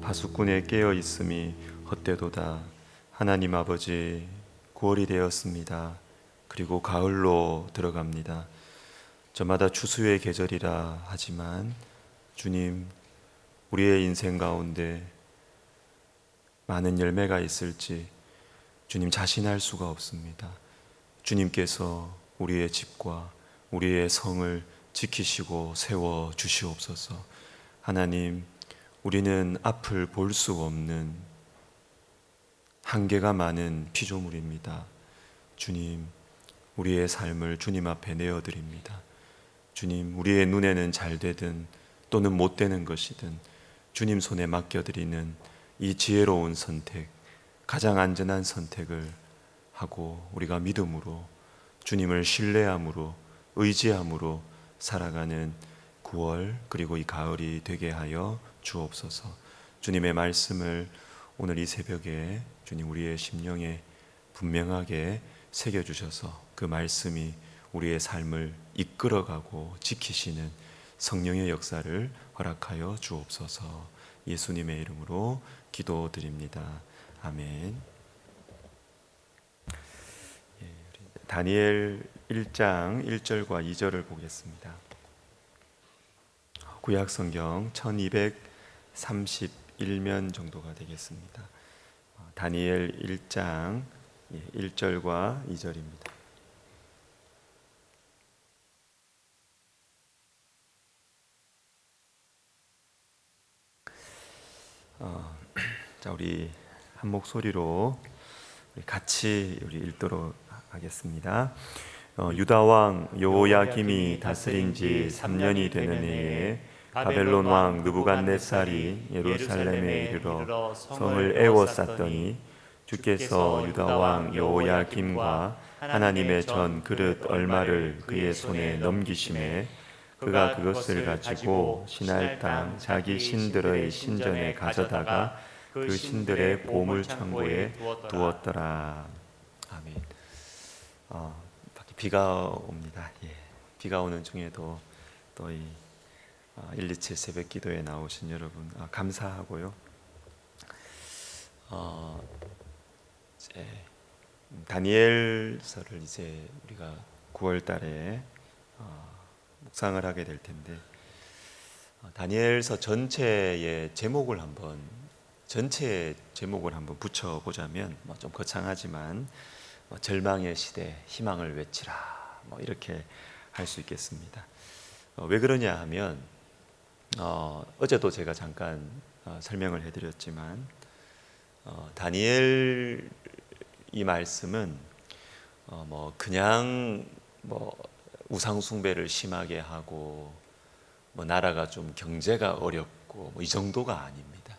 파수꾼에 깨어 있음이 헛되도다. 하나님 아버지, 9월이 되었습니다. 그리고 가을로 들어갑니다. 저마다 추수의 계절이라 하지만 주님, 우리의 인생 가운데 많은 열매가 있을지 주님 자신할 수가 없습니다. 주님께서 우리의 집과 우리의 성을 지키시고 세워 주시옵소서. 하나님, 우리는 앞을 볼 수 없는 한계가 많은 피조물입니다. 주님, 우리의 삶을 주님 앞에 내어드립니다. 주님, 우리의 눈에는 잘 되든 또는 못 되는 것이든 주님 손에 맡겨드리는 이 지혜로운 선택, 가장 안전한 선택을 하고 우리가 믿음으로 주님을 신뢰함으로 의지함으로 살아가는 9월 그리고 이 가을이 되게 하여 주옵소서. 주님의 말씀을 오늘 이 새벽에 주님 우리의 심령에 분명하게 새겨주셔서 그 말씀이 우리의 삶을 이끌어가고 지키시는 성령의 역사를 허락하여 주옵소서. 예수님의 이름으로 기도드립니다. 아멘. 다니엘 1장 1절과 2절을 보겠습니다. 구약 성경 1231면 정도가 되겠습니다. 다니엘 1장 1절과 2절입니다. 자, 우리 한 목소리로 같이 우리 읽도록 하겠습니다. 유다 왕 여호야김이 다스린 지 3년이 되는 해에 바벨론 왕 느부갓네살이 예루살렘에 이르러 성을 에워쌌더니 주께서 유다 왕 여호야김과 하나님의 전 그릇 얼마를 그의 손에 넘기심에 그가 그것을 가지고 시날 땅 자기 신들의 신전에 가져다가 그 신들의 보물 창고에 두었더라. 아멘. 밖에 비가 옵니다. 비가 오는 중에도 또 이 127 새벽 기도에 나오신 여러분 감사하고요. 이제 다니엘서를 이제 우리가 9월 달에 묵상을 하게 될 텐데 다니엘서 전체의 제목을 한번 붙여보자면 좀 거창하지만 절망의 시대, 희망을 외치라 이렇게 할 수 있겠습니다. 왜 그러냐 하면 어제도 제가 잠깐 설명을 해드렸지만 다니엘 이 말씀은 그냥 우상 숭배를 심하게 하고 나라가 좀 경제가 어렵고 이 정도가 아닙니다.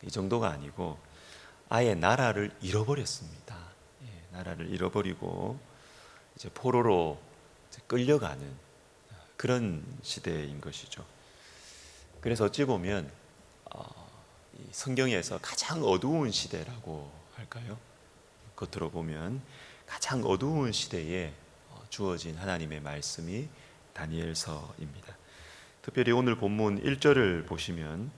이 정도가 아니고 아예 나라를 잃어버렸습니다. 나라를 잃어버리고 이제 포로로 이제 끌려가는 그런 시대인 것이죠. 그래서 어찌 보면 이 성경에서 가장 어두운 시대라고 할까요? 겉으로 보면 가장 어두운 시대에 주어진 하나님의 말씀이 다니엘서입니다. 특별히 오늘 본문 1절을 보시면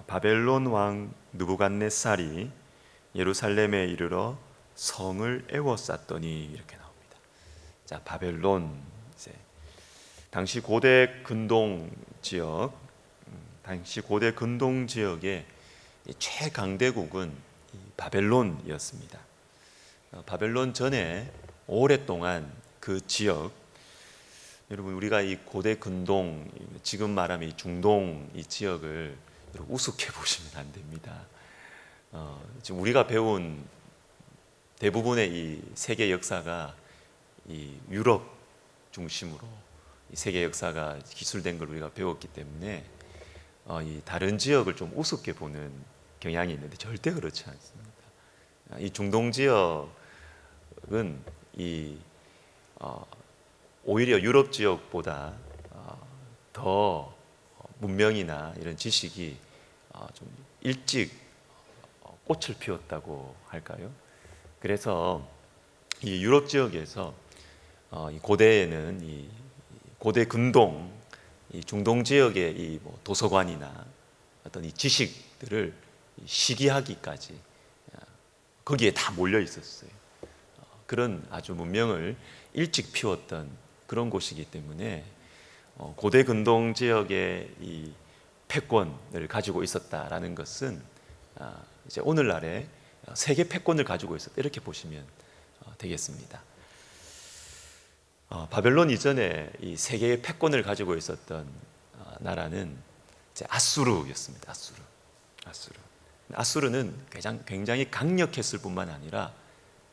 바벨론 왕 느부갓네살이 예루살렘에 이르러 성을 에워쌌더니 이렇게 나옵니다. 자, 바벨론 이제 당시 고대 근동 지역의 최강대국은 바벨론이었습니다. 바벨론 전에 오랫동안 그 지역, 여러분 우리가 이 고대 근동, 지금 말하면 이 중동 이 지역을 우습게 보시면 안 됩니다. 지금 우리가 배운 대부분의 이 세계 역사가 이 유럽 중심으로 이 세계 역사가 기술된 걸 우리가 배웠기 때문에 이 다른 지역을 좀 우습게 보는 경향이 있는데 절대 그렇지 않습니다. 이 중동 지역은 오히려 유럽 지역보다 더 문명이나 이런 지식이 좀 일찍 꽃을 피웠다고 할까요? 그래서 이 유럽 지역에서 이 고대에는 이 고대 근동, 이 중동 지역의 이 도서관이나 어떤 이 지식들을 시기하기까지 거기에 다 몰려 있었어요. 그런 아주 문명을 일찍 피웠던 그런 곳이기 때문에 고대 근동 지역의 이 패권을 가지고 있었다라는 것은 이제 오늘날의 세계 패권을 가지고 있었다 이렇게 보시면 되겠습니다. 바벨론 이전에 이 세계의 패권을 가지고 있었던 나라는 이제 아수르였습니다. 아수르는 굉장히 강력했을 뿐만 아니라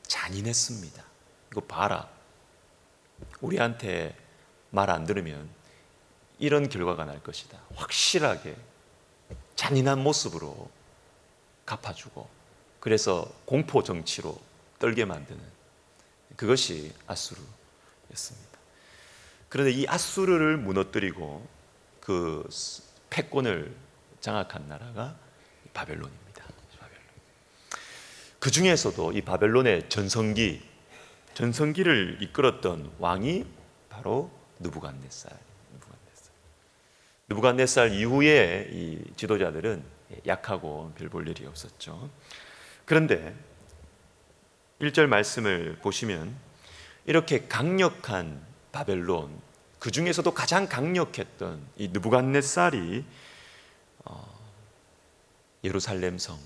잔인했습니다. 이거 봐라. 우리한테 말 안 들으면 이런 결과가 날 것이다. 확실하게 잔인한 모습으로 갚아주고 그래서 공포 정치로 떨게 만드는 그것이 아수르였습니다. 그런데 이 아수르를 무너뜨리고 그 패권을 장악한 나라가 바벨론입니다. 그 중에서도 이 바벨론의 전성기를 이끌었던 왕이 바로 느부갓네살 이후에 이 지도자들은 약하고 별 볼 일이 없었죠. 그런데 1절 말씀을 보시면 이렇게 강력한 바벨론, 그 중에서도 가장 강력했던 이 느부갓네살이 예루살렘 성,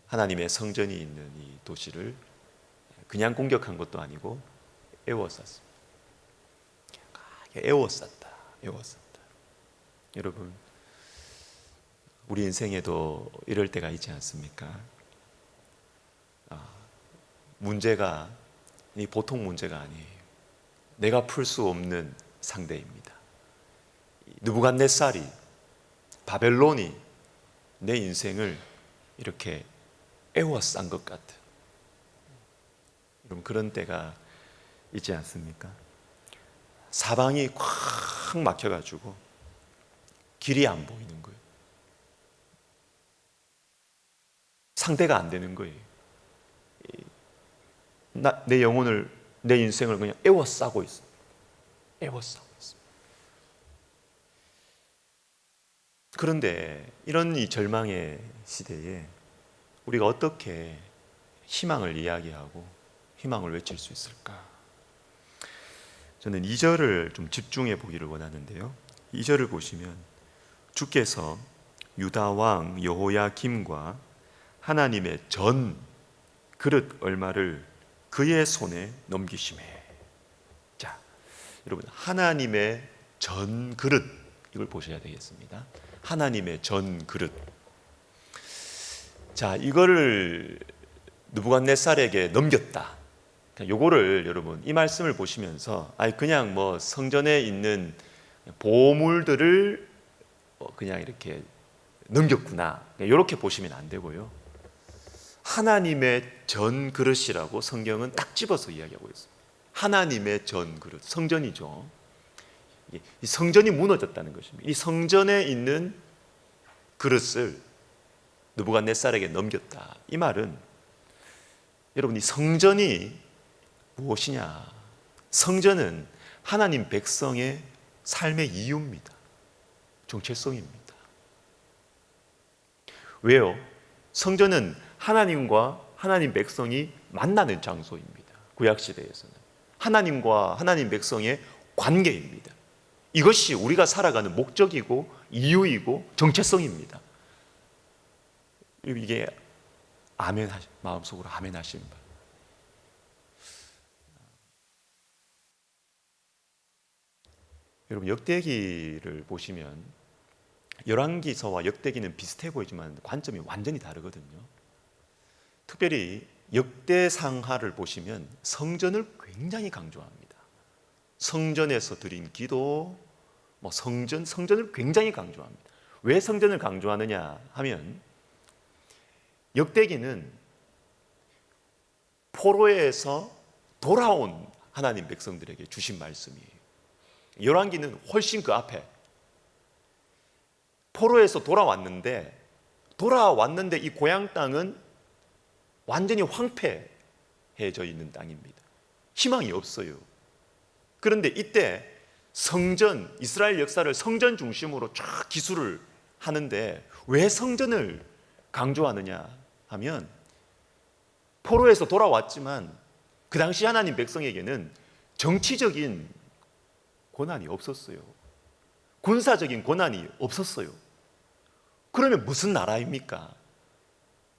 하나님의 성전이 있는 이 도시를 그냥 공격한 것도 아니고 에워쌌습니다. 에워쌌다. 여러분, 우리 인생에도 이럴 때가 있지 않습니까? 문제가 보통 문제가 아니에요. 내가 풀 수 없는 상대입니다. 느부갓네살이, 바벨론이 내 인생을 이렇게 에워싼 것 같은 그런 때가 있지 않습니까? 사방이 꽉 막혀가지고 길이 안 보이는 거예요. 상대가 안 되는 거예요. 내 영혼을, 내 인생을 그냥 에워싸고 있어요. 그런데 이런 이 절망의 시대에 우리가 어떻게 희망을 이야기하고 희망을 외칠 수 있을까? 저는 2절을 좀 집중해 보기를 원하는데요. 2절을 보시면 주께서 유다 왕 여호야김과 하나님의 전 그릇 얼마를 그의 손에 넘기시매. 자, 여러분, 하나님의 전 그릇, 이걸 보셔야 되겠습니다. 하나님의 전 그릇. 자, 이거를 느부갓네살에게 넘겼다. 요거를 여러분, 이 말씀을 보시면서 그냥 뭐 성전에 있는 보물들을 그냥 이렇게 넘겼구나, 이렇게 보시면 안 되고요. 하나님의 전 그릇이라고 성경은 딱 집어서 이야기하고 있습니다. 하나님의 전 그릇, 성전이죠. 이 성전이 무너졌다는 것입니다. 이 성전에 있는 그릇을 느부갓네살에게 넘겼다. 이 말은 여러분, 이 성전이 무엇이냐? 성전은 하나님 백성의 삶의 이유입니다. 정체성입니다. 왜요? 성전은 하나님과 하나님 백성이 만나는 장소입니다. 구약시대에서는 하나님과 하나님 백성의 관계입니다. 이것이 우리가 살아가는 목적이고 이유이고 정체성입니다. 이게 마음속으로 아멘 하시는 바랍니다. 여러분, 역대기를 보시면 열왕기서와 역대기는 비슷해 보이지만 관점이 완전히 다르거든요. 특별히 역대상하를 보시면 성전을 굉장히 강조합니다. 성전에서 드린 기도, 성전을 굉장히 강조합니다. 왜 성전을 강조하느냐 하면 역대기는 포로에서 돌아온 하나님 백성들에게 주신 말씀이에요. 열왕기는 훨씬 그 앞에, 포로에서 돌아왔는데 이 고향 땅은 완전히 황폐해져 있는 땅입니다. 희망이 없어요. 그런데 이때 성전, 이스라엘 역사를 성전 중심으로 쫙 기술을 하는데 왜 성전을 강조하느냐 하면 포로에서 돌아왔지만 그 당시 하나님 백성에게는 정치적인 권한이 없었어요. 군사적인 권한이 없었어요. 그러면 무슨 나라입니까?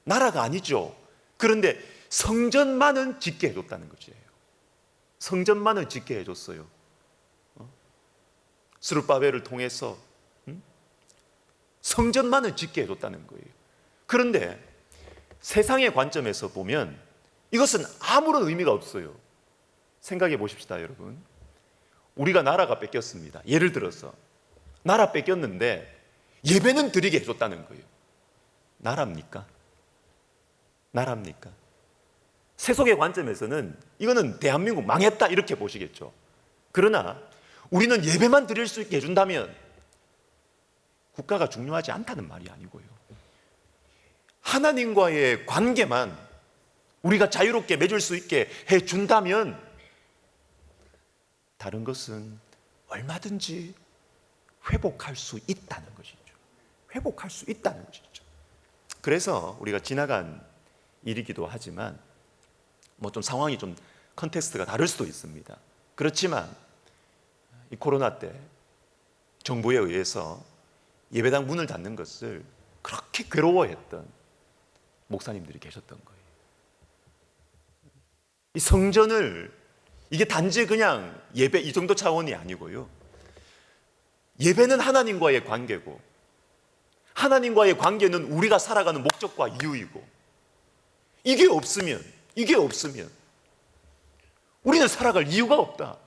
나라가 아니죠. 그런데 성전만은 짓게 해줬다는 거죠. 성전만은 짓게 해줬어요. 스룹바벨을 통해서 성전만은 짓게 해줬다는 거예요. 그런데 세상의 관점에서 보면 이것은 아무런 의미가 없어요. 생각해 보십시다, 여러분. 우리가 나라가 뺏겼습니다. 예를 들어서 나라 뺏겼는데 예배는 드리게 해줬다는 거예요. 나라입니까? 나라입니까? 세속의 관점에서는 이거는 대한민국 망했다 이렇게 보시겠죠. 그러나 우리는 예배만 드릴 수 있게 해준다면 국가가 중요하지 않다는 말이 아니고요. 하나님과의 관계만 우리가 자유롭게 맺을 수 있게 해준다면 다른 것은 얼마든지 회복할 수 있다는 것이죠. 회복할 수 있다는 것이죠. 그래서 우리가 지나간 일이기도 하지만 뭐 좀 상황이 좀 컨텍스트가 다를 수도 있습니다. 그렇지만 이 코로나 때 정부에 의해서 예배당 문을 닫는 것을 그렇게 괴로워했던 목사님들이 계셨던 거예요. 이 성전을 이게 단지 그냥 예배 이 정도 차원이 아니고요. 예배는 하나님과의 관계고 하나님과의 관계는 우리가 살아가는 목적과 이유이고 이게 없으면 우리는 살아갈 이유가 없다.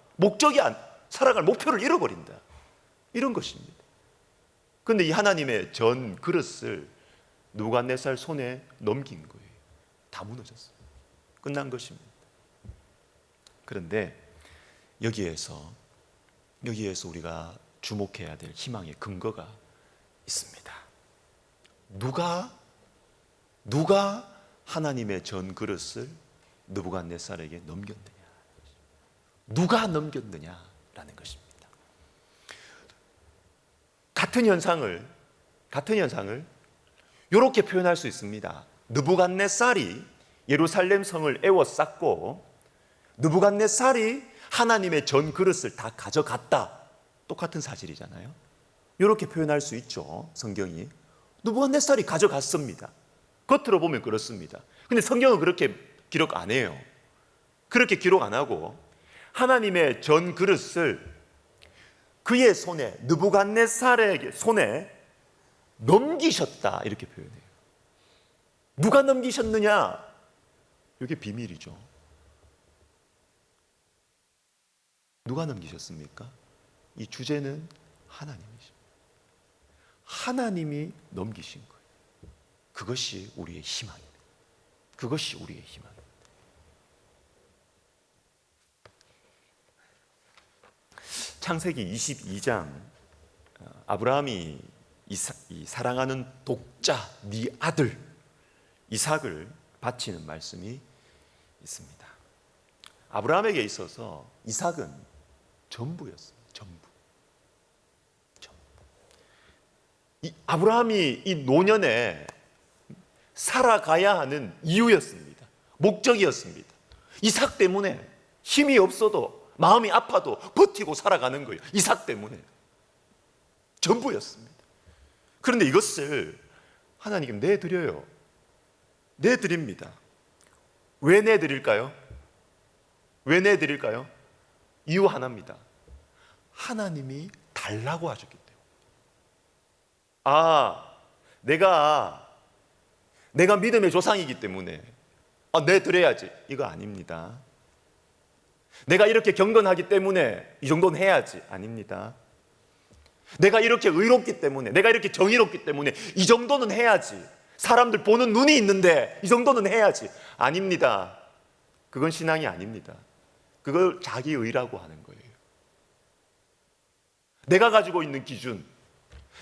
살아갈 목표를 잃어버린다. 이런 것입니다. 그런데 이 하나님의 전 그릇을 느부갓네살 손에 넘긴 거예요. 다 무너졌어요. 끝난 것입니다. 그런데 여기에서 우리가 주목해야 될 희망의 근거가 있습니다. 누가 하나님의 전 그릇을 느부갓네살에게 넘겼느냐? 누가 넘겼느냐라는 것입니다. 같은 현상을 이렇게 표현할 수 있습니다. 느부갓네살이 예루살렘 성을 에워쌌고 느부갓네살이 하나님의 전 그릇을 다 가져갔다. 똑같은 사실이잖아요. 이렇게 표현할 수 있죠. 성경이 느부갓네살이 가져갔습니다. 겉으로 보면 그렇습니다. 근데 성경은 그렇게 기록 안 해요. 그렇게 기록 안 하고 하나님의 전 그릇을 그의 손에 느부갓네살의 손에 넘기셨다 이렇게 표현해요. 누가 넘기셨느냐? 이게 비밀이죠. 누가 넘기셨습니까? 이 주제는 하나님이십니다. 하나님이 넘기신 거예요. 그것이 우리의 희망입니다. 그것이 우리의 희망입니다. 창세기 22장 아브라함이 이 사랑하는 독자 네 아들 이삭을 바치는 말씀이 있습니다. 아브라함에게 있어서 이삭은 전부였습니다. 아브라함이 이 노년에 살아가야 하는 이유였습니다. 목적이었습니다. 이삭 때문에 힘이 없어도 마음이 아파도 버티고 살아가는 거예요. 이삭 때문에 전부였습니다. 그런데 이것을 하나님께 내드려요. 내드립니다. 왜 내드릴까요? 왜 내드릴까요? 이유 하나입니다. 하나님이 달라고 하셨기 때문에. 내가 믿음의 조상이기 때문에 내드려야지. 이거 아닙니다. 내가 이렇게 경건하기 때문에 이 정도는 해야지. 아닙니다. 내가 이렇게 의롭기 때문에, 내가 이렇게 정의롭기 때문에 이 정도는 해야지. 사람들 보는 눈이 있는데 이 정도는 해야지. 아닙니다. 그건 신앙이 아닙니다. 그걸 자기의라고 하는 거예요. 내가 가지고 있는 기준,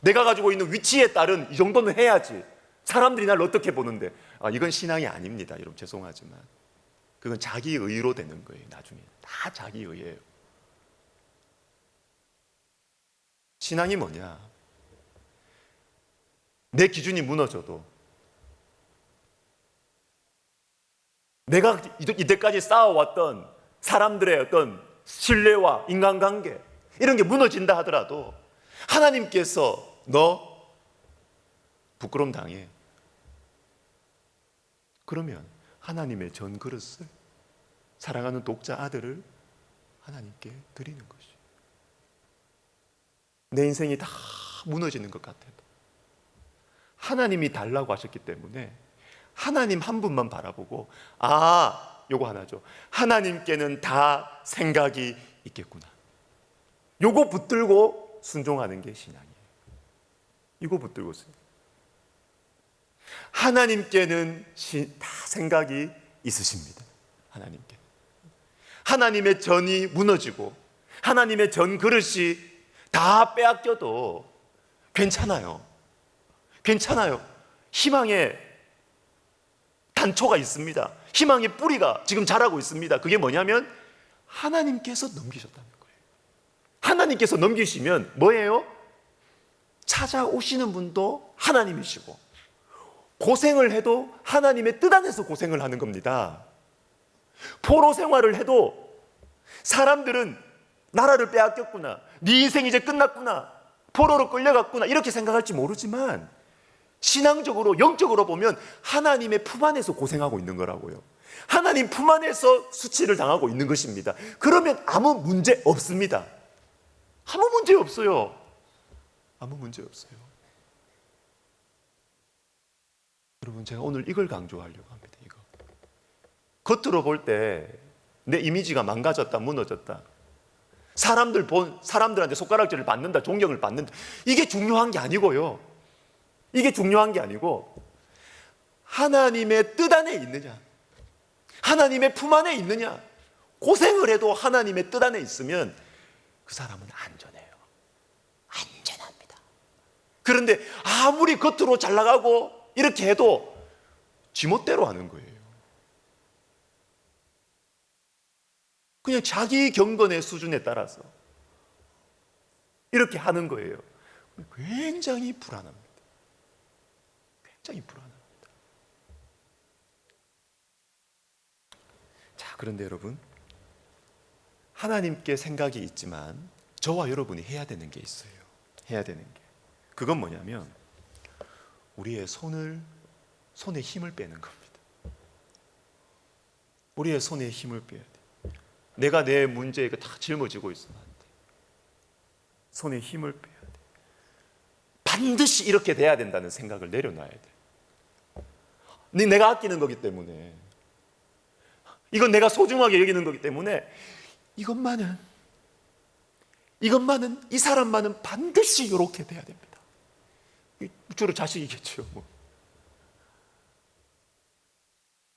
내가 가지고 있는 위치에 따른 이 정도는 해야지. 사람들이 날 어떻게 보는데 이건 신앙이 아닙니다. 여러분 죄송하지만 그건 자기의로 되는 거예요. 나중에 다 자기의예요. 신앙이 뭐냐? 내 기준이 무너져도, 내가 이때까지 쌓아왔던 사람들의 어떤 신뢰와 인간관계, 이런 게 무너진다 하더라도 하나님께서 너 부끄러움 당해. 그러면 하나님의 전 그릇을, 사랑하는 독자 아들을 하나님께 드리는 것이, 내 인생이 다 무너지는 것 같아도 하나님이 달라고 하셨기 때문에 하나님 한 분만 바라보고, 요거 하나죠. 하나님께는 다 생각이 있겠구나. 요거 붙들고 순종하는 게 신앙이에요. 이거 붙들고 하나님께는 다 생각이 있으십니다. 하나님께. 하나님의 전이 무너지고 하나님의 전 그릇이 다 빼앗겨도 괜찮아요. 괜찮아요. 희망의 단초가 있습니다. 희망의 뿌리가 지금 자라고 있습니다. 그게 뭐냐면 하나님께서 넘기셨다는 거예요. 하나님께서 넘기시면 뭐예요? 찾아오시는 분도 하나님이시고, 고생을 해도 하나님의 뜻 안에서 고생을 하는 겁니다. 포로 생활을 해도 사람들은 나라를 빼앗겼구나, 네 인생 이제 끝났구나, 포로로 끌려갔구나, 이렇게 생각할지 모르지만 신앙적으로, 영적으로 보면 하나님의 품 안에서 고생하고 있는 거라고요. 하나님 품 안에서 수치를 당하고 있는 것입니다. 그러면 아무 문제 없습니다. 아무 문제 없어요. 아무 문제 없어요. 여러분, 제가 오늘 이걸 강조하려고 합니다. 이거. 겉으로 볼 때 내 이미지가 망가졌다, 무너졌다, 사람들한테 손가락질을 받는다, 존경을 받는다, 이게 중요한 게 아니고요. 이게 중요한 게 아니고, 하나님의 뜻 안에 있느냐, 하나님의 품 안에 있느냐. 고생을 해도 하나님의 뜻 안에 있으면 그 사람은 안전해요. 안전합니다. 그런데 아무리 겉으로 잘 나가고 이렇게 해도 지멋대로 하는 거예요. 그냥 자기 경건의 수준에 따라서 이렇게 하는 거예요. 굉장히 불안합니다. 굉장히 불안합니다. 자, 그런데 여러분, 하나님께 생각이 있지만 저와 여러분이 해야 되는 게 있어요. 해야 되는 게. 그건 뭐냐면 우리의 손에 힘을 빼는 겁니다. 우리의 손에 힘을 빼야 돼. 내가 내 문제에 다 짊어지고 있으면 안 돼. 손에 힘을 빼야 돼. 반드시 이렇게 돼야 된다는 생각을 내려놔야 돼. 내가 아끼는 거기 때문에, 이건 내가 소중하게 여기는 거기 때문에, 이것만은 이 사람만은 반드시 이렇게 돼야 됩니다. 주로 자식이겠죠.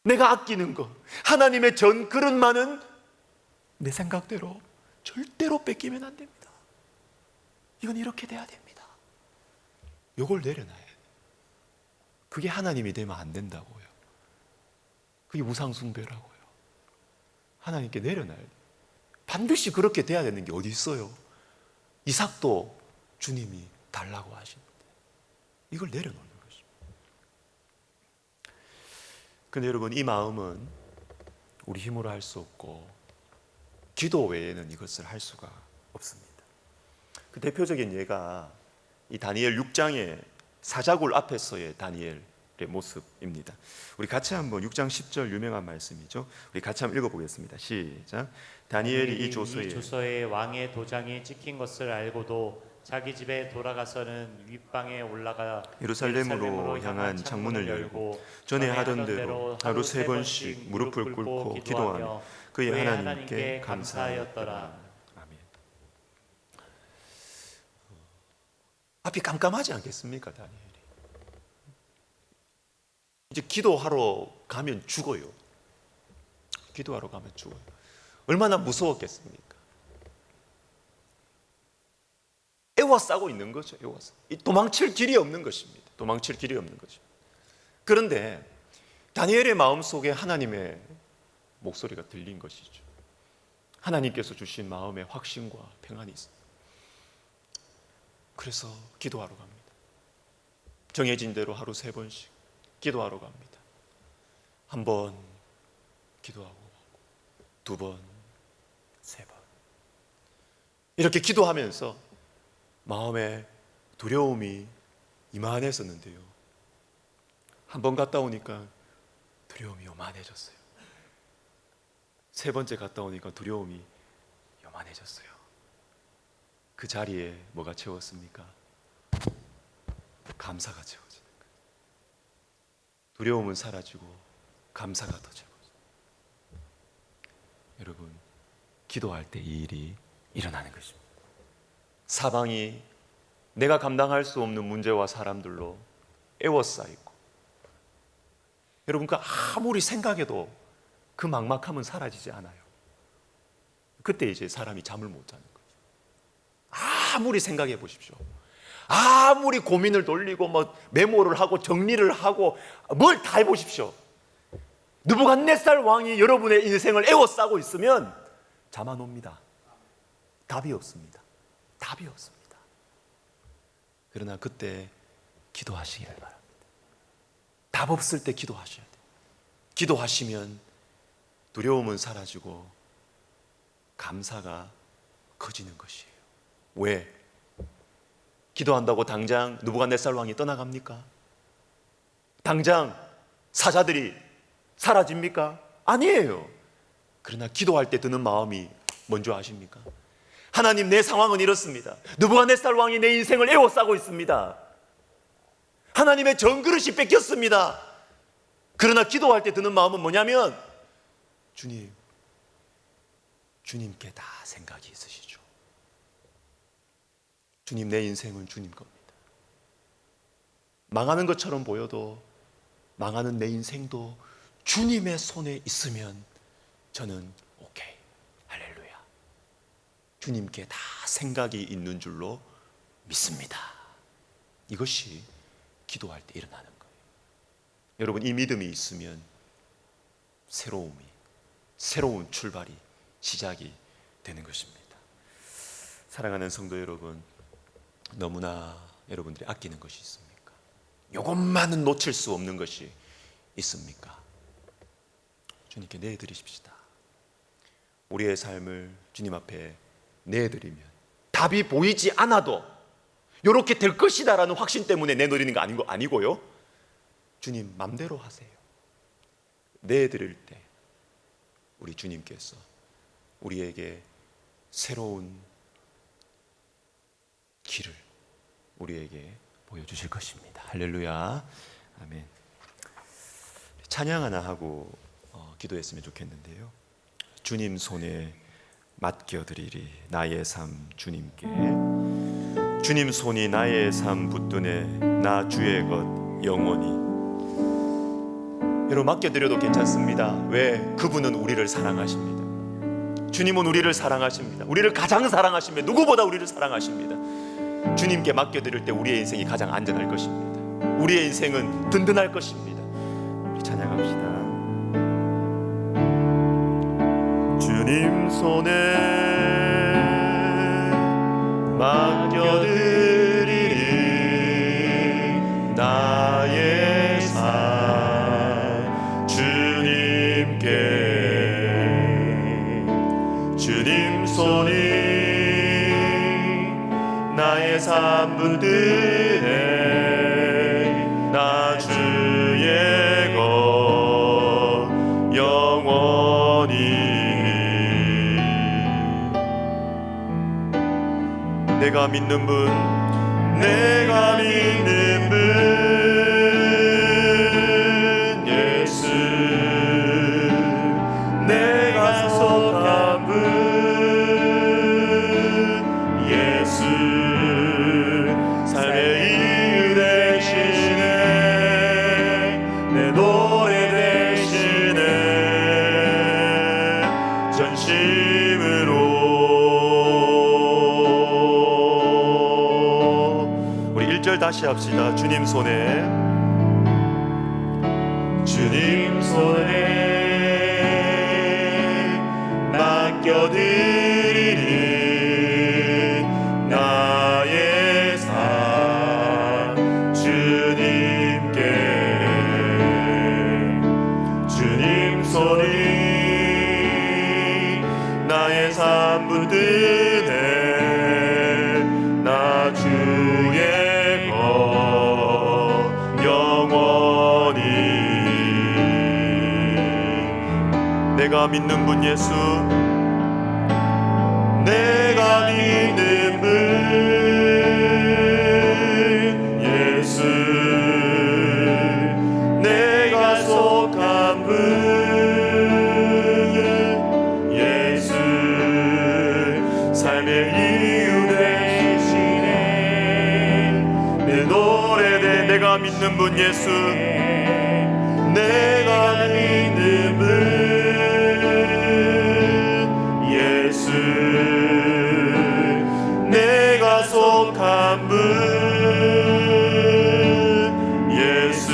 내가 아끼는 것, 하나님의 전 그릇만은 내 생각대로 절대로 뺏기면 안 됩니다. 이건 이렇게 돼야 됩니다. 이걸 내려놔야 돼요. 그게 하나님이 되면 안 된다고요. 그게 우상숭배라고요. 하나님께 내려놔야 돼요. 반드시 그렇게 돼야 되는 게 어디 있어요? 이삭도 주님이 달라고 하시는데 이걸 내려놓는 것입니다. 그런데 여러분, 이 마음은 우리 힘으로 할 수 없고 기도 외에는 이것을 할 수가 없습니다. 그 대표적인 예가 이 다니엘 6장의 사자굴 앞에서의 다니엘의 모습입니다. 우리 같이 한번 6장 10절 유명한 말씀이죠. 우리 같이 한번 읽어보겠습니다. 시작. 다니엘이 이 조서에 왕의 도장이 찍힌 것을 알고도 자기 집에 돌아가서는 윗방에 올라가 예루살렘으로 향한 창문을 열고 전에 하던 대로 하루 3번씩 무릎을 꿇고 기도하며 그의 하나님께 감사하였더라. 아멘. 앞이 깜깜하지 않겠습니까, 다니엘이? 이제 기도하러 가면 죽어요. 기도하러 가면 죽어요. 얼마나 무서웠겠습니까? 애워싸고 있는 거죠. 애워싸. 도망칠 길이 없는 것입니다. 도망칠 길이 없는 거죠. 그런데 다니엘의 마음속에 하나님의 목소리가 들린 것이죠. 하나님께서 주신 마음의 확신과 평안이 있습니다. 그래서 기도하러 갑니다. 정해진 대로 하루 3번씩 기도하러 갑니다. 1번 기도하고 2번, 3번 이렇게 기도하면서 마음에 두려움이 이만했었는데요, 1번 갔다 오니까 두려움이 요만해졌어요. 3번째 갔다 오니까 두려움이 요만해졌어요. 그 자리에 뭐가 채웠습니까? 감사가 채워지는 거예요. 두려움은 사라지고 감사가 더 채워져요. 여러분, 기도할 때 이 일이 일어나는 것입니다. 사방이 내가 감당할 수 없는 문제와 사람들로 에워싸이고, 여러분, 그 아무리 생각해도 그 막막함은 사라지지 않아요. 그때 이제 사람이 잠을 못 자는 거죠. 아무리 생각해 보십시오. 아무리 고민을 돌리고 뭐 메모를 하고 정리를 하고 뭘 다 해보십시오. 느부갓네살 왕이 여러분의 인생을 에워싸고 있으면 잠 안 옵니다. 답이 없습니다. 답이 없습니다. 그러나 그때 기도하시기를 바랍니다. 답 없을 때 기도하셔야 돼요. 기도하시면 두려움은 사라지고 감사가 커지는 것이에요. 왜? 기도한다고 당장 느부갓네살 왕이 떠나갑니까? 당장 사자들이 사라집니까? 아니에요. 그러나 기도할 때 드는 마음이 뭔지 아십니까? 하나님, 내 상황은 이렇습니다. 느부갓네살 왕이 내 인생을 에워싸고 있습니다. 하나님의 정그릇이 뺏겼습니다. 그러나 기도할 때 드는 마음은 뭐냐면, 주님, 주님께 다 생각이 있으시죠. 주님, 내 인생은 주님 겁니다. 망하는 것처럼 보여도 망하는 내 인생도 주님의 손에 있으면 저는 오케이, 할렐루야, 주님께 다 생각이 있는 줄로 믿습니다. 이것이 기도할 때 일어나는 거예요. 여러분, 이 믿음이 있으면 새로운 출발이 시작이 되는 것입니다. 사랑하는 성도 여러분, 너무나 여러분들이 아끼는 것이 있습니까? 이것만은 놓칠 수 없는 것이 있습니까? 주님께 내드리십시다. 우리의 삶을 주님 앞에 내드리면 답이 보이지 않아도 이렇게 될 것이다라는 확신 때문에 내놓는 거 아니고요, 주님 맘대로 하세요. 내드릴 때 우리 주님께서 우리에게 새로운 길을 우리에게 보여주실 것입니다. 할렐루야, 아멘. 찬양 하나 하고 기도했으면 좋겠는데요. 주님 손에 맡겨드리리 나의 삶 주님께. 주님 손이 나의 삶 붙드네 나 주의 것 영원히. 여러분, 맡겨드려도 괜찮습니다. 왜? 그분은 우리를 사랑하십니다. 주님은 우리를 사랑하십니다. 우리를 가장 사랑하십니다. 누구보다 우리를 사랑하십니다. 주님께 맡겨드릴 때 우리의 인생이 가장 안전할 것입니다. 우리의 인생은 든든할 것입니다. 우리 찬양합시다. 주님 손에 맡겨드리리 나의 삶 주님께. 주님 손이 나의 삶 붙드네 나 주의 것 영원히. 내가 믿는 분, 내가 믿는 분 예수, 내가 속한 분 예수, 삶의 이유 되시네 내 노래 되시네 전심으로. 우리 1절 다시 합시다. 주님 손에, 주님 손에 맡겨드리리 나의 삶 주님 모든 해 나 주의 것 영원히. 내가 믿는 분 예수, 내가 믿는 분 예수, 내가 속한 분 예수, 삶의 이유 되시네. 내 노래대 내가 믿는 분 예수, 내가 믿는 분 예수, 내가 속한 분 예수,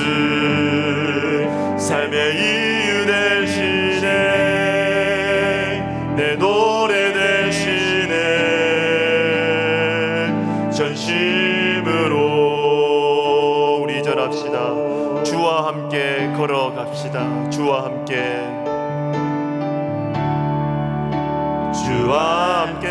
삶의 이유 되시네. 내 노래 되시네. 전심으로 우리 절합시다. 주와 함께 걸어갑시다. 주와 함께, 주와 함께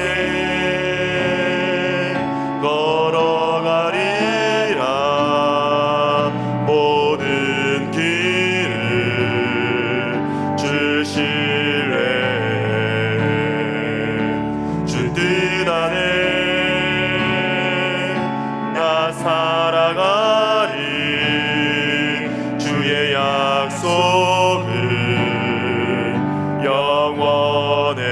걸어가리라. 모든 길을 주실래. 주 뜻 안에 나 살아가리. 주의 약속은 영원해.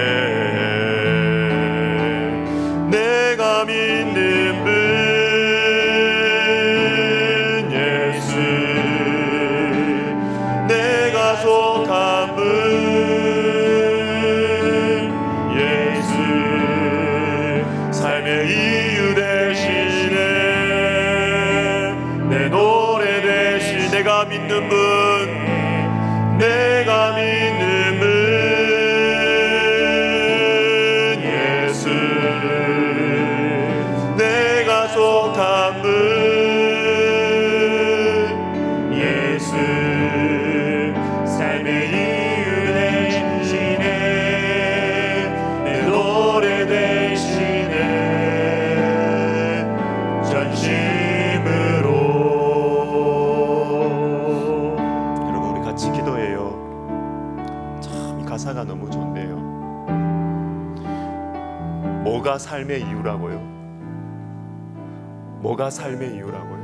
내가 믿는 분 예수, 내가 속한 분 예수, 삶의 이유 되시네. 내 노래 되시. 내가 믿는 분, 내가 믿는 분 예수, 내가 속한 분 예수, 삶의 이유 되시네. 내 노래 되시네. 전심으로. 여러분, 우리 같이 기도해요. 참 이 가사가 너무 좋네요. 뭐가 삶의 이유라고요? 뭐가 삶의 이유라고요?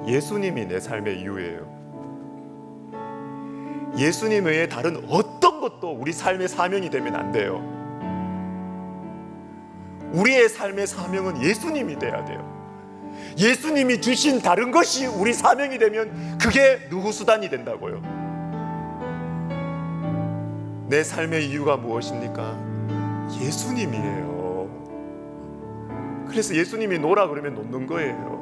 예수님이 내 삶의 이유예요. 예수님 외에 다른 어떤 것도 우리 삶의 사명이 되면 안 돼요. 우리의 삶의 사명은 예수님이 돼야 돼요. 예수님이 주신 다른 것이 우리 사명이 되면 그게 누구 수단이 된다고요. 내 삶의 이유가 무엇입니까? 예수님이에요. 그래서 예수님이 놓으라 그러면 놓는 거예요.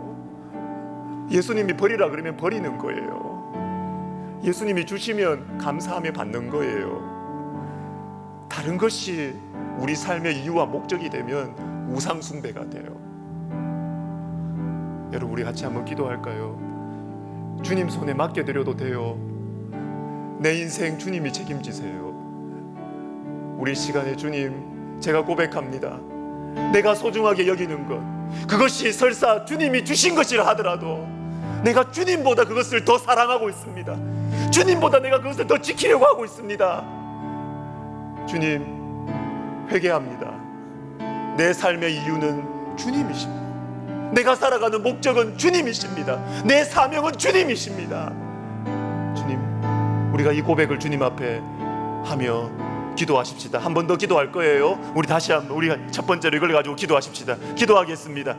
예수님이 버리라 그러면 버리는 거예요. 예수님이 주시면 감사하며 받는 거예요. 다른 것이 우리 삶의 이유와 목적이 되면 우상 숭배가 돼요. 여러분, 우리 같이 한번 기도할까요? 주님 손에 맡겨드려도 돼요. 내 인생 주님이 책임지세요. 우리 시간에 주님, 제가 고백합니다. 내가 소중하게 여기는 것, 그것이 설사 주님이 주신 것이라 하더라도 내가 주님보다 그것을 더 사랑하고 있습니다. 주님보다 내가 그것을 더 지키려고 하고 있습니다. 주님, 회개합니다. 내 삶의 이유는 주님이십니다. 내가 살아가는 목적은 주님이십니다. 내 사명은 주님이십니다. 주님, 우리가 이 고백을 주님 앞에 하며 기도하십시다. 한 번 더 기도할 거예요. 우리 다시 한번, 우리가 첫 번째로 이걸 가지고 기도하십시다. 기도하겠습니다.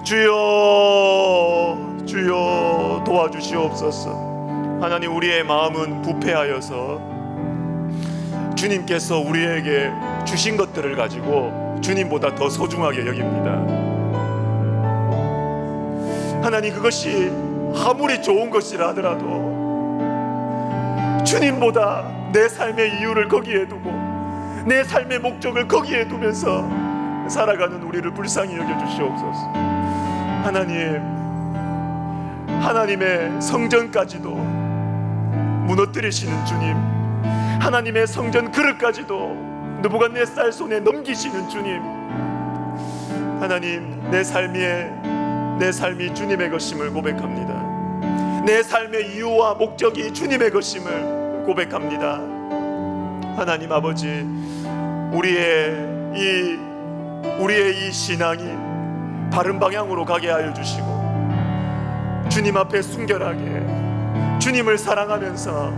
주여, 주여 도와주시옵소서. 하나님, 우리의 마음은 부패하여서 주님께서 우리에게 주신 것들을 가지고 주님보다 더 소중하게 여깁니다. 하나님, 그것이 아무리 좋은 것이라 하더라도 주님보다 내 삶의 이유를 거기에 두고 내 삶의 목적을 거기에 두면서 살아가는 우리를 불쌍히 여겨주시옵소서. 하나님, 하나님의 성전까지도 무너뜨리시는 주님, 하나님의 성전 그릇까지도 느부갓네살 손에 넘기시는 주님, 하나님, 내 삶이 주님의 것임을 고백합니다. 내 삶의 이유와 목적이 주님의 것임을 고백합니다. 하나님 아버지, 우리의 이 신앙이 바른 방향으로 가게 하여 주시고, 주님 앞에 순결하게 주님을 사랑하면서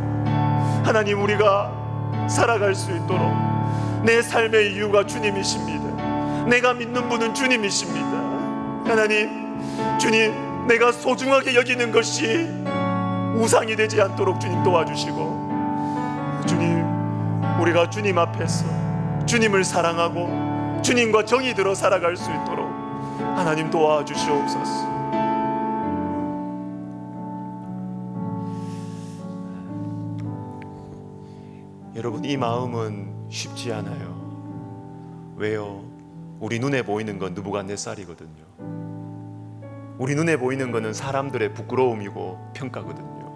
하나님, 우리가 살아갈 수 있도록, 내 삶의 이유가 주님이십니다. 내가 믿는 분은 주님이십니다. 하나님, 주님, 내가 소중하게 여기는 것이 우상이 되지 않도록 주님 도와주시고, 주님, 우리가 주님 앞에서 주님을 사랑하고 주님과 정이 들어 살아갈 수 있도록 하나님 도와주시옵소서. 여러분, 이 마음은 쉽지 않아요. 왜요? 우리 눈에 보이는 건 느부갓네살이거든요. 우리 눈에 보이는 거는 사람들의 부끄러움이고 평가거든요.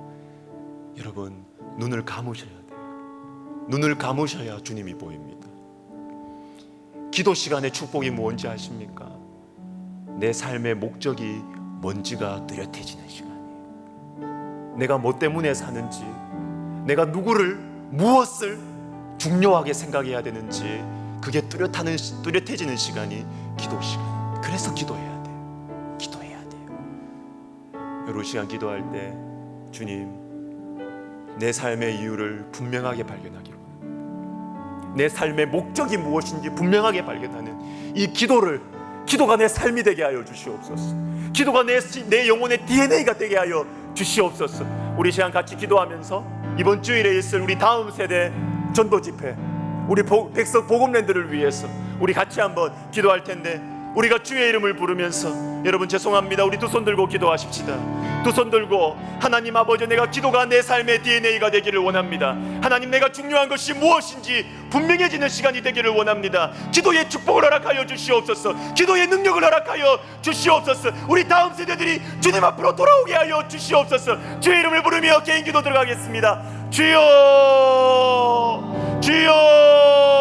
여러분, 눈을 감으셔야 돼요. 눈을 감으셔야 주님이 보입니다. 기도 시간의 축복이 뭔지 아십니까? 내 삶의 목적이 뭔지가 뚜렷해지는 시간이에요. 내가 뭐 때문에 사는지, 내가 무엇을 중요하게 생각해야 되는지, 그게 뚜렷해지는 시간이 기도 시간. 그래서 기도해야 돼요. 기도해야 돼요. 여러분, 시간 기도할 때 주님, 내 삶의 이유를 분명하게 발견하기로, 내 삶의 목적이 무엇인지 분명하게 발견하는 이 기도가 내 삶이 되게 하여 주시옵소서. 기도가 내 영혼의 DNA가 되게 하여 주시옵소서. 우리 시간 같이 기도하면서 이번 주일에 있을 우리 다음 세대 전도 집회, 우리 백석 복음랜드를 위해서 우리 같이 한번 기도할 텐데, 우리가 주의 이름을 부르면서, 여러분 죄송합니다, 우리 두 손 들고 기도하십시다. 두 손 들고, 하나님 아버지, 내가 기도가 내 삶의 DNA가 되기를 원합니다. 하나님, 내가 중요한 것이 무엇인지 분명해지는 시간이 되기를 원합니다. 기도의 축복을 허락하여 주시옵소서. 기도의 능력을 허락하여 주시옵소서. 우리 다음 세대들이 주님 앞으로 돌아오게 하여 주시옵소서. 주의 이름을 부르며 개인 기도 들어가겠습니다. 주여, 주여.